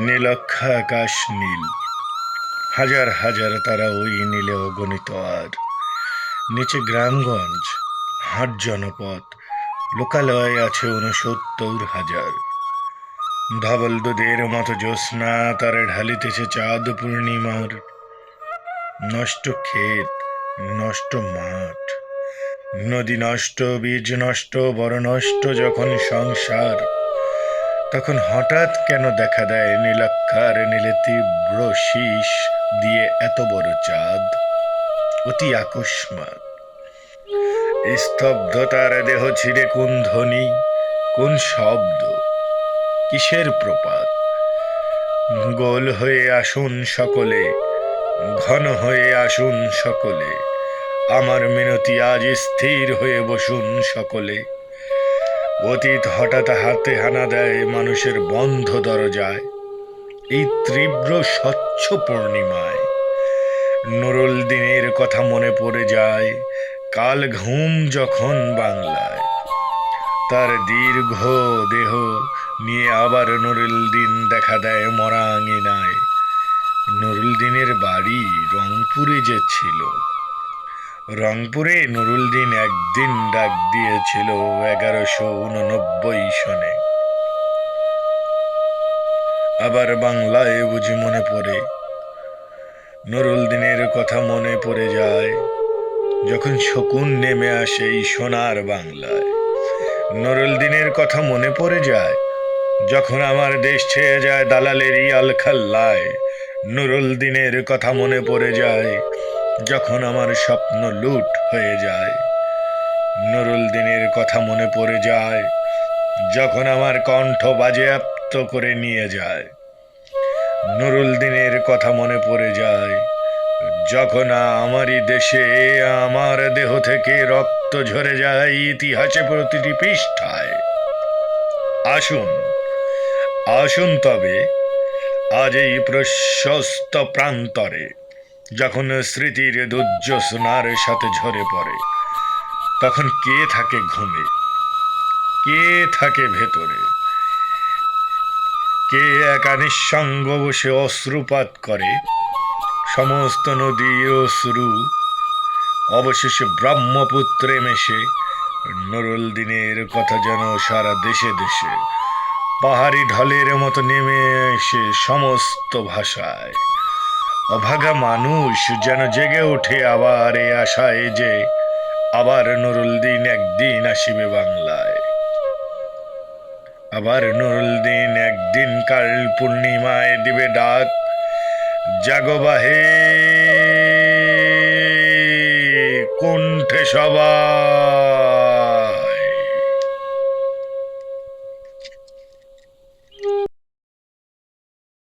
নীলক্ষা আকাশ নীল, হাজার হাজার তারা ওই নীলে অগণিত। আর নিচে গ্রামগঞ্জ, হাট জনপদ, লোকালয় আছে ৬৯,০০০। ধবল দুধের মতো জ্যোৎস্না তারে ঢালিতেছে চাঁদ পূর্ণিমার। নষ্ট ক্ষেত, নষ্ট মাঠ, নদী নষ্ট, বীজ নষ্ট, বড় নষ্ট যখন সংসার, তখন হঠাৎ কেন দেখা দেয় নীলাক্ষার নীলে তীব্র শীষ দিয়ে এত বড় চাঁদ? অতি আকস্মাৎ স্তব্ধতার দেহ ছিঁড়ে কোন ধ্বনি, কোন শব্দ, কিসের প্রপাত? গোল হয়ে আসুন সকলে, ঘন হয়ে আসুন সকলে, আমার মিনতি আজ স্থির হয়ে বসুন সকলে। অতীত হঠাৎ হাতে হানা দেয় মানুষের বন্ধ দরজায়। এই তীব্র স্বচ্ছ পূর্ণিমায় নুরুল দিনের কথা মনে পড়ে যায়। কাল ঘুম যখন বাংলায়, তার দীর্ঘ দেহ নিয়ে আবার নুরুল দিন দেখা দেয় মরা আঙিনায়। নুরুল দিনের বাড়ি রংপুরে যে ছিল, রংপুরে নুরুল দিন একদিন ডাক দিয়েছিল ১১৮৯ সনে। আবার বাংলায় বুঝি মনে পড়ে, নুরুল দিনের কথা মনে পড়ে যায় যখন শকুন নেমে আসে এই সোনার বাংলায়। নুরুল দিনের কথা মনে পড়ে যায় যখন আমার দেশ ছেয়ে যায় দালালের ইয়াল খাল্লায়। নুরুল দিনের কথা মনে পড়ে যায় যখন আমার স্বপ্ন লুট হয়ে যায়। নুরুল দিনের কথা মনে পড়ে যায় যখন আমার কণ্ঠ বাজেয়াপ্ত করে নিয়ে যায়। নুরুল দিনের কথা মনে পড়ে যায় যখন আমারই দেশে আমার দেহ থেকে রক্ত ঝরে যায় ইতিহাসে প্রতিটি পৃষ্ঠায়। আসুন, আসুন তবে আজ এই প্রশস্ত প্রান্তরে, যখন স্মৃতির দুর্যোৎস্নার সাথে ঝরে পড়ে, তখন কে থাকে ঘুমে, কে থাকে ভেতরে, কে একা নিঃসঙ্গ বসে অশ্রুপাত করে। সমস্ত নদীর অশ্রু অবশেষে ব্রহ্মপুত্রে মেশে। নুরুল দিনের কথা যেন সারা দেশে দেশে পাহাড়ি ঢলের মতো নেমে এসে সমস্ত ভাষায়। অভাগা মানুষ যেন জেগে ওঠে আবার এ আশায় যে আবার নুরুল দিন একদিন আসিবে বাংলায়। আবার নুরুল দিন একদিন কাল পূর্ণিমায় দিবে ডাক, জাগো বাহে কুণ্ঠে সবাই।